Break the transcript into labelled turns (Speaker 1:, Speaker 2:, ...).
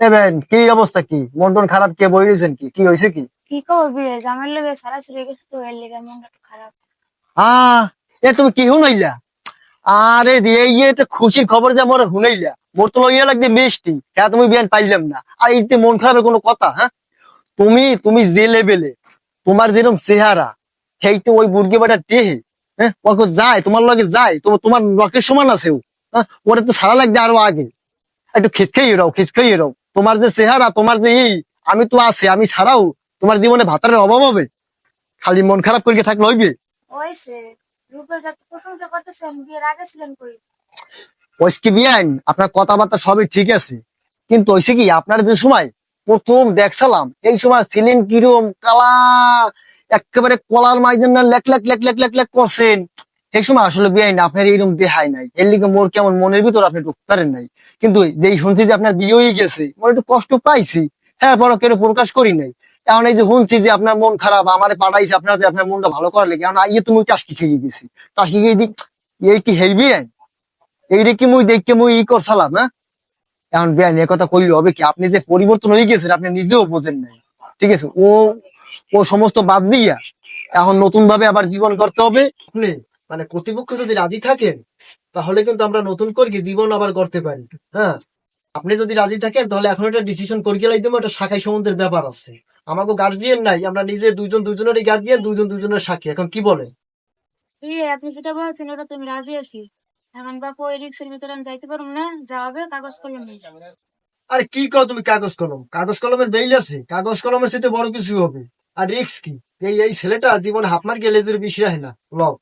Speaker 1: নেবেন কি অবস্থা, কি মন টন খারাপ, কে বই রয়েছেন, কি কি হয়েছে কি?
Speaker 2: কি করবি জামার লগে সারা ছিড়ে গেছে তো এর লেগে মনটা একটু খারাপ।
Speaker 1: আহ এ তুমি কি হুনাইলা? আরে দিয়ে ইয়ে একটা খুশির খবর যে মোর হুনাইলা, মোর তো লইয়া লাগবে মিষ্টি, হ্যাঁ তুমি বিয়ান পাইলাম না, আর এইতে মন খারাপের কোনো কথা? হ্যাঁ, তুমি তুমি যে লেভেলে, তোমার যেরকম চেহারা, সেইতে ওই মুরগি বাটা টেহে, হ্যাঁ ওকে যায়, তোমার লগে যায়, তোমার রকের সমান আছে ও। হ্যাঁ, ওরা তো সারা লাগবে আরো আগে। একটু খিচখাইয়ে রাও, খিচখাইয়ে রাও, তোমার যে চেহারা, তোমার যে আমি তো আছি, আমি ছাড়াও তোমার জীবনে ভাতারের অভাব হবে? খালি মন খারাপ করিকে থাকলে হইবে?
Speaker 2: ওইসে রূপের যত প্রশংসা করতেছেন বিয়ের আগে ছিলেন কই?
Speaker 1: ওইসকে বিয়াইন আপনার কথাবার্তা সবই ঠিক আছে, কিন্তু হয়েছে কি, আপনার যে সময় প্রথম দেখছিলাম, এই সময় ছিলেন কিরম কালা, একেবারে কলার মাইজেন না, lake lake lake lake lake lake করছেন। এই সময় আসলে বিয়াইন আপনার এইরকম দেখায় নাই, এর লিগে মোর কেমন মনের ভিতর আপনি ঢুকতে পারেন নাই। কিন্তু যেই শুনছি যে আপনার বিয়ে হয়ে গেছে, মোর একটু কষ্ট পাইছি, হ্যাঁ বড় কেন প্রকাশ করি নাই। এখন এই যে শুনছি যে আপনার মন খারাপ, আমারে পাঠাইছে আপনার, যে আপনার মনটা ভালো করার লেগে, এখন আইয়ে তুমি টাসকি খেয়ে গেছি, টাসকি খেয়ে দিক, এই কি হেইবি? এইটা কি মুই দেখকে মুই করছিলাম? হ্যাঁ, এখন বেআইন এ কথা কইলে হবে কি? আপনি যে পরিবর্তন হয়ে গেছেন আপনি নিজেও বোঝেন নাই। ঠিক আছে, ও ও সমস্ত বাদ দিয়া এখন নতুন ভাবে আবার জীবন করতে হবে। আপনি মানে কর্তৃপক্ষ যদি রাজি থাকেন, তাহলে কিন্তু আমরা নতুন করে জীবন আবার করতে পারি। হ্যাঁ, আপনি যদি রাজি থাকেন তাহলে এখন একটা ডিসিশন করে গেলাই দেবো, একটা শাখাই সম্বন্ধের ব্যাপার আছে। আমাকে গার্জিয়ান নাই, আমরা নিজে দুইজন দুজনেরই গার্জিয়ান, দুইজন দুজনের সাক্ষী। এখন কি বলে?
Speaker 2: বিয়ে আপনি যেটা বলছেন ওটা তুমি রাজি আছি। এখন বাপু ওই রিক্সের ভিতরে আমি যাইতে পারবো না, যা হবে কাগজ কলম নিয়ে যাবো।
Speaker 1: আরে কি কও তুমি? কাগজ কলম, কাগজ কলমের বেইল আছে? কাগজ কলমের সাথে বড় কিছু হবে। আর রিস্ক কি? এই এই ছেলেটা জীবন হাফ মার গেলে যদি বিষয় হয় না। লও।